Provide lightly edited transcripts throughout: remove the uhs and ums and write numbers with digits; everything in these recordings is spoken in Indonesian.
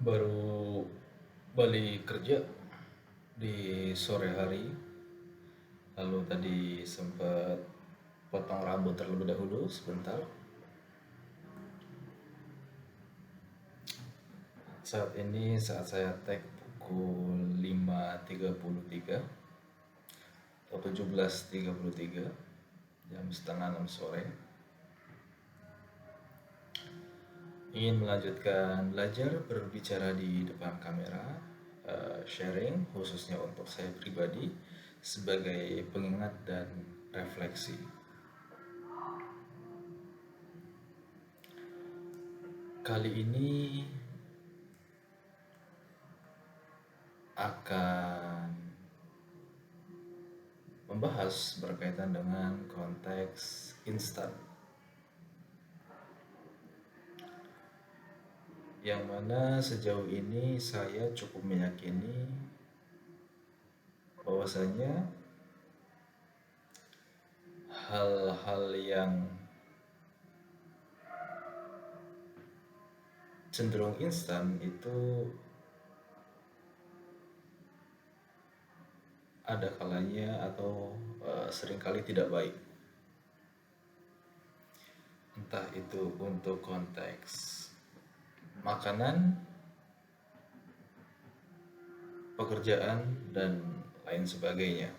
Baru balik kerja di sore hari, lalu tadi sempat potong rambut terlebih dahulu sebentar. Saat saya tag pukul 5.33 atau 17.33, jam setengah 6 sore. Ingin melanjutkan belajar berbicara di depan kamera, sharing khususnya untuk saya pribadi sebagai pengingat dan refleksi. Kali ini akan membahas berkaitan dengan konteks instan, yang mana sejauh ini saya cukup meyakini bahwasanya hal-hal yang cenderung instan itu ada kalanya atau seringkali tidak baik. Entah itu untuk konteks makanan, pekerjaan, dan lain sebagainya.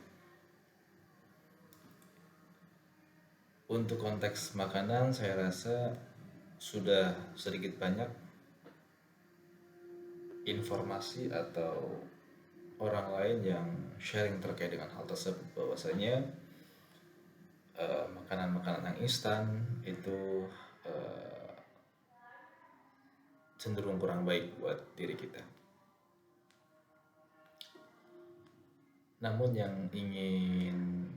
Untuk konteks makanan, saya rasa sudah sedikit banyak informasi atau orang lain yang sharing terkait dengan hal tersebut, bahwasanya makanan-makanan yang instan itu eh, cenderung kurang baik buat diri kita. Namun yang ingin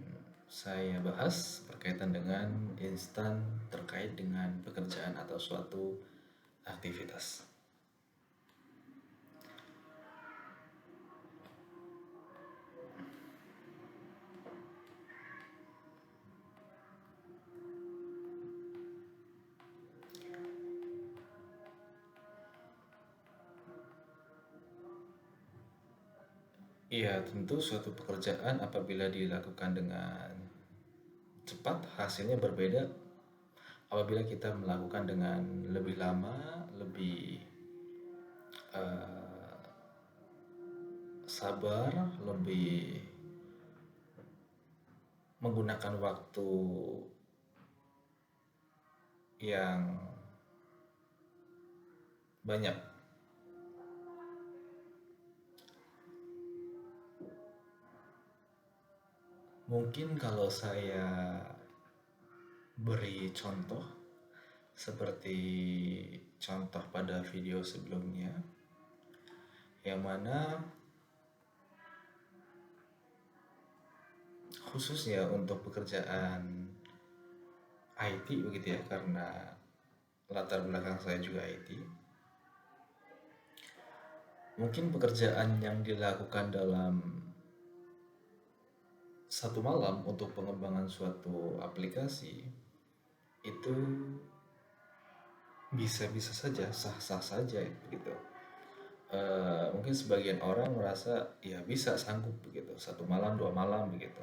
saya bahas berkaitan dengan instan terkait dengan pekerjaan atau suatu aktivitas. Iya, tentu suatu pekerjaan apabila dilakukan dengan cepat hasilnya berbeda apabila kita melakukan dengan lebih lama, lebih eh, sabar, lebih menggunakan waktu yang banyak. Mungkin kalau saya beri contoh seperti contoh pada video sebelumnya, yang mana khususnya untuk pekerjaan IT begitu ya, karena latar belakang saya juga IT. Mungkin pekerjaan yang dilakukan dalam satu malam untuk pengembangan suatu aplikasi itu bisa-bisa saja, sah-sah saja begitu. Mungkin sebagian orang merasa ya bisa sanggup begitu, satu malam, dua malam begitu,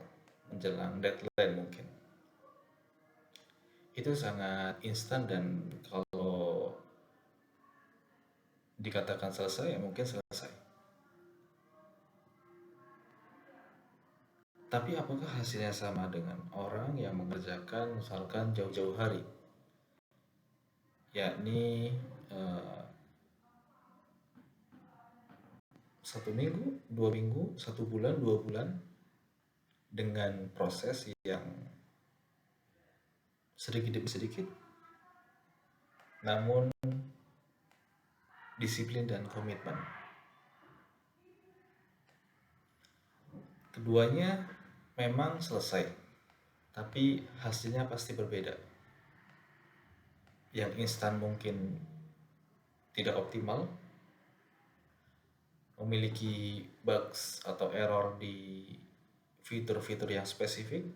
menjelang deadline mungkin. Itu sangat instan dan kalau dikatakan selesai ya mungkin selesai. Tapi apakah hasilnya sama dengan orang yang mengerjakan misalkan jauh-jauh hari? Yakni eh, satu minggu, 2 minggu, 1 bulan, 2 bulan dengan proses yang sedikit demi sedikit, namun disiplin dan komitmen. Keduanya memang selesai, tapi hasilnya pasti berbeda. Yang instan mungkin tidak optimal, memiliki bugs atau error di fitur-fitur yang spesifik,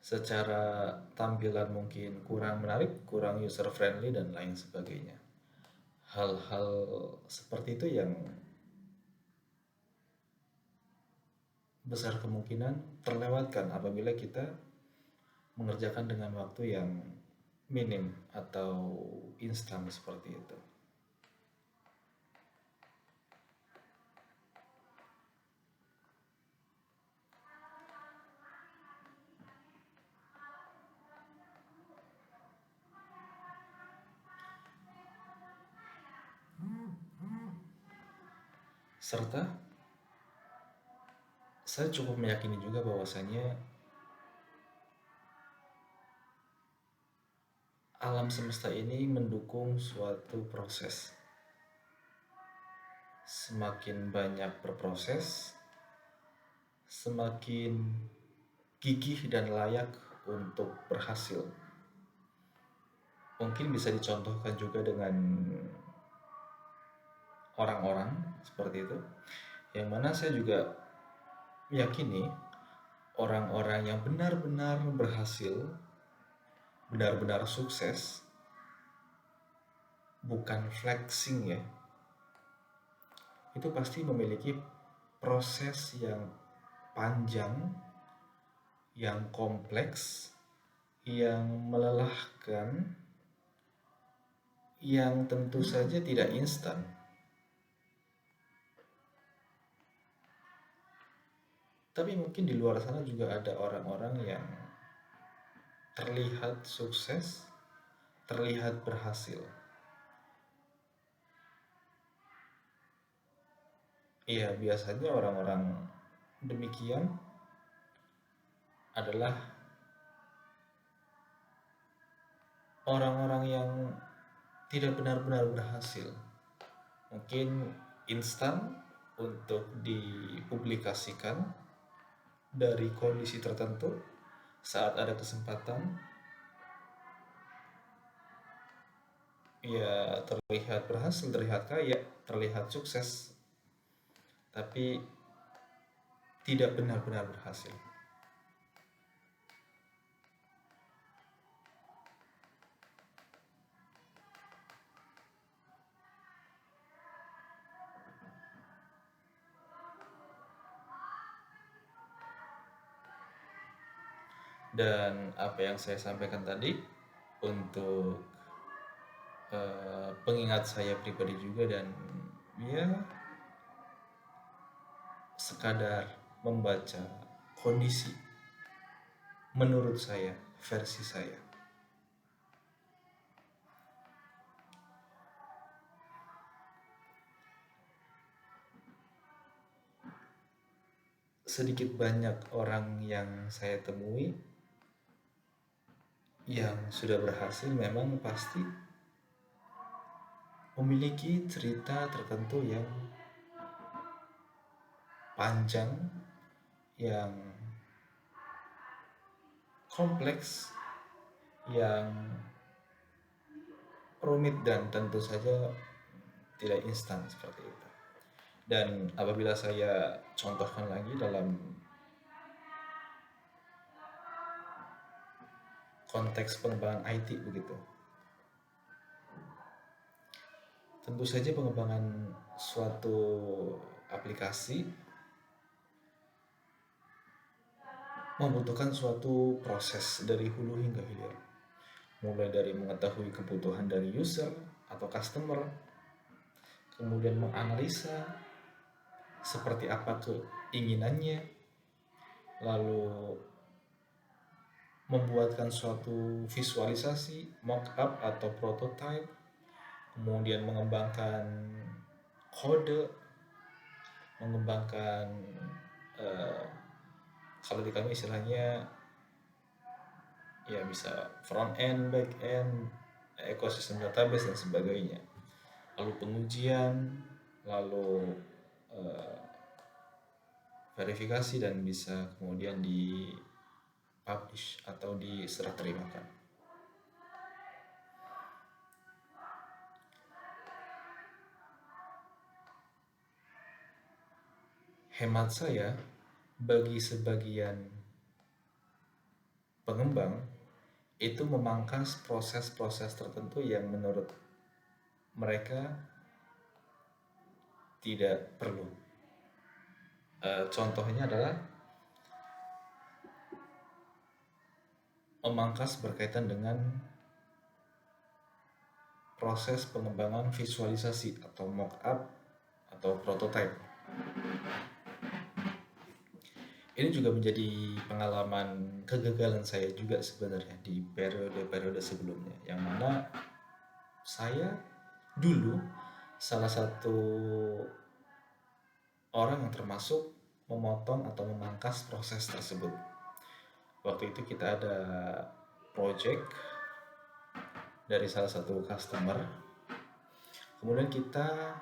secara tampilan mungkin kurang menarik, kurang user friendly dan lain sebagainya. Hal-hal seperti itu yang besar kemungkinan terlewatkan apabila kita mengerjakan dengan waktu yang minim atau instan seperti itu. Serta saya cukup meyakini juga bahwasanya alam semesta ini mendukung suatu proses. Semakin banyak berproses, semakin gigih dan layak untuk berhasil. Mungkin bisa dicontohkan juga dengan orang-orang seperti itu, yang mana saya juga meyakini orang-orang yang benar-benar berhasil, benar-benar sukses, bukan flexing ya, itu pasti memiliki proses yang panjang, yang kompleks, yang melelahkan, yang tentu saja tidak instan. Tapi mungkin di luar sana juga ada orang-orang yang terlihat sukses, terlihat berhasil. Iya, biasanya orang-orang demikian adalah orang-orang yang tidak benar-benar berhasil. Mungkin instan untuk dipublikasikan dari kondisi tertentu saat ada kesempatan, ya terlihat berhasil, terlihat kaya, terlihat sukses, tapi tidak benar-benar berhasil. Dan apa yang saya sampaikan tadi untuk pengingat saya pribadi juga, dan ya sekadar membaca kondisi menurut saya, versi saya. Sedikit banyak orang yang saya temui yang sudah berhasil memang pasti memiliki cerita tertentu yang panjang, yang kompleks, yang rumit, dan tentu saja tidak instan seperti itu. Dan apabila saya contohkan lagi dalam konteks pengembangan IT begitu, tentu saja pengembangan suatu aplikasi membutuhkan suatu proses dari hulu hingga hilir, mulai dari mengetahui kebutuhan dari user atau customer, kemudian menganalisa seperti apa keinginannya, lalu membuatkan suatu visualisasi, mockup atau prototype, kemudian mengembangkan kode, mengembangkan kalau di kami istilahnya ya bisa front end, back end, ekosistem database dan sebagainya. Lalu pengujian, lalu verifikasi, dan bisa kemudian di publish atau diserah terimakan. Hemat saya, bagi sebagian pengembang itu memangkas proses-proses tertentu yang menurut mereka tidak perlu. Contohnya adalah memangkas berkaitan dengan proses pengembangan visualisasi atau mock-up atau prototype. Ini juga menjadi pengalaman kegagalan saya juga sebenarnya di periode-periode sebelumnya, yang mana saya dulu salah satu orang yang termasuk memotong atau memangkas proses tersebut. Waktu itu kita ada project dari salah satu customer, kemudian kita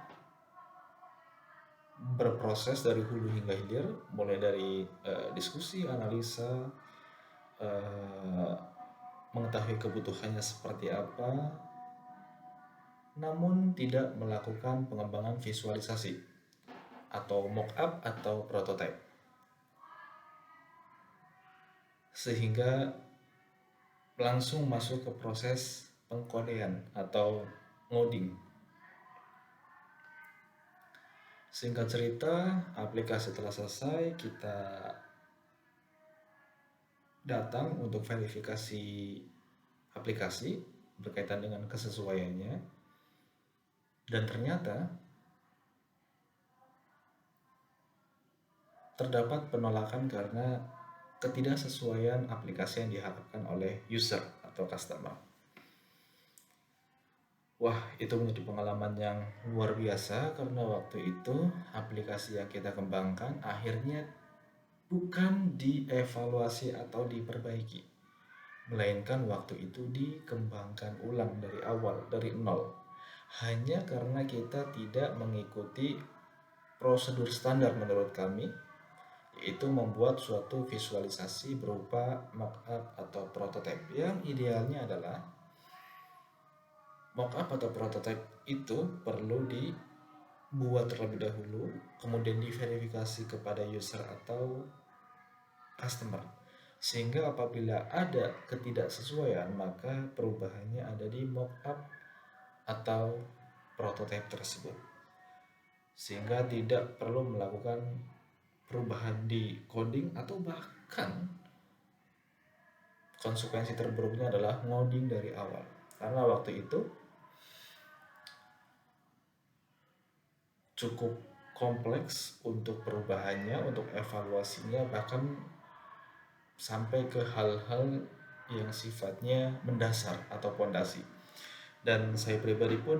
berproses dari hulu hingga hilir, mulai dari diskusi, analisa, mengetahui kebutuhannya seperti apa, namun tidak melakukan pengembangan visualisasi atau mock-up atau prototype, sehingga langsung masuk ke proses pengkodean atau ngoding. Singkat cerita, aplikasi telah selesai, kita datang untuk verifikasi aplikasi berkaitan dengan kesesuaiannya, dan ternyata terdapat penolakan karena ketidaksesuaian aplikasi yang diharapkan oleh user atau customer. Wah, itu menjadi pengalaman yang luar biasa karena waktu itu aplikasi yang kita kembangkan akhirnya bukan dievaluasi atau diperbaiki, melainkan waktu itu dikembangkan ulang dari awal, dari nol. Hanya karena kita tidak mengikuti prosedur standar menurut kami, yaitu membuat suatu visualisasi berupa mock-up atau prototype. Yang idealnya adalah mock-up atau prototype itu perlu dibuat terlebih dahulu, kemudian diverifikasi kepada user atau customer, sehingga apabila ada ketidaksesuaian maka perubahannya ada di mock-up atau prototype tersebut, sehingga tidak perlu melakukan perubahan di coding, atau bahkan konsekuensi terburuknya adalah ngoding dari awal. Karena waktu itu cukup kompleks untuk perubahannya, untuk evaluasinya, bahkan sampai ke hal-hal yang sifatnya mendasar atau pondasi. Dan saya pribadi pun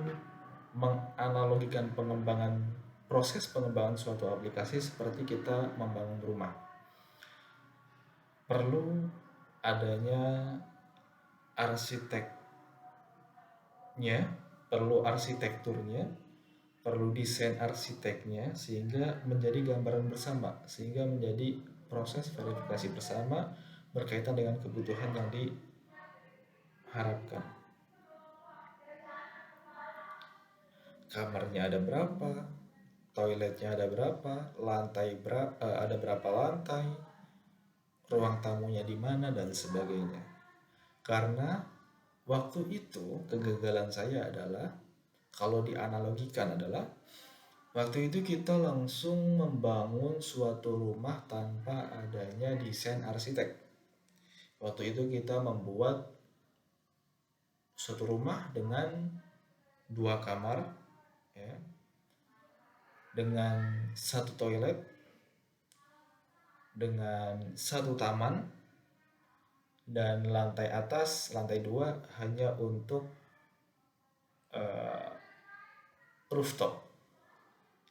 menganalogikan proses pengembangan suatu aplikasi seperti kita membangun rumah. Perlu adanya arsiteknya, perlu arsitekturnya, perlu desain arsiteknya, sehingga menjadi gambaran bersama, sehingga menjadi proses verifikasi bersama berkaitan dengan kebutuhan yang diharapkan. Kamarnya ada berapa, toiletnya ada berapa, ada berapa lantai, ruang tamunya di mana, dan sebagainya. Karena waktu itu kegagalan saya adalah, kalau dianalogikan adalah, waktu itu kita langsung membangun suatu rumah tanpa adanya desain arsitek. Waktu itu kita membuat suatu rumah dengan 2 kamar, ya, dengan 1 toilet, dengan 1 taman, dan lantai atas, lantai 2 hanya untuk rooftop.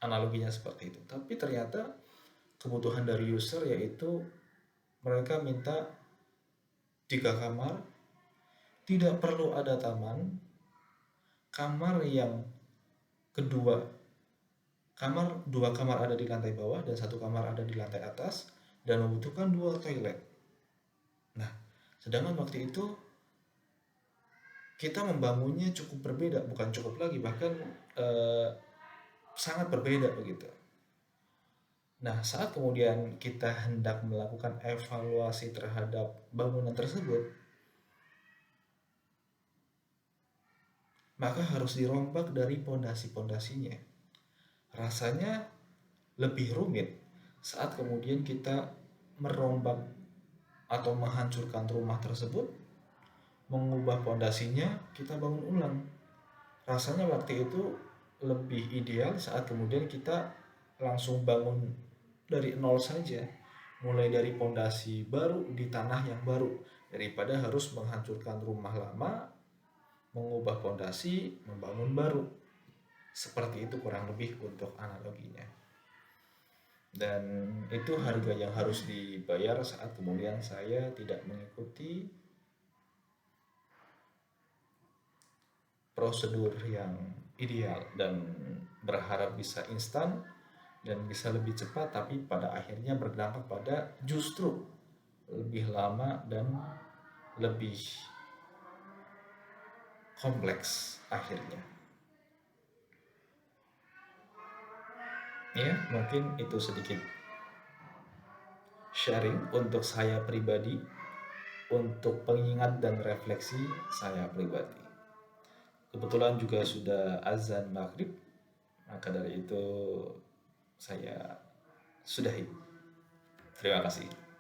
Analoginya seperti itu. Tapi ternyata kebutuhan dari user yaitu mereka minta 3 kamar, tidak perlu ada taman, kamar yang kedua, 2 kamar ada di lantai bawah dan 1 kamar ada di lantai atas, dan membutuhkan 2 toilet. Nah, sedangkan waktu itu kita membangunnya cukup berbeda, bukan cukup lagi, bahkan sangat berbeda begitu. Nah, saat kemudian kita hendak melakukan evaluasi terhadap bangunan tersebut, maka harus dirombak dari pondasi-pondasinya. Rasanya lebih rumit saat kemudian kita merombak atau menghancurkan rumah tersebut, mengubah pondasinya, kita bangun ulang. Rasanya waktu itu lebih ideal saat kemudian kita langsung bangun dari nol saja, mulai dari pondasi baru di tanah yang baru, daripada harus menghancurkan rumah lama, mengubah pondasi, membangun baru. Seperti itu kurang lebih untuk analoginya. Dan itu harga yang harus dibayar saat kemudian saya tidak mengikuti prosedur yang ideal dan berharap bisa instan dan bisa lebih cepat, tapi pada akhirnya berdampak pada justru lebih lama dan lebih kompleks akhirnya. Ya, mungkin itu sedikit sharing untuk saya pribadi, untuk pengingat dan refleksi saya pribadi. Kebetulan juga sudah azan maghrib, maka dari itu saya sudahi. Terima kasih.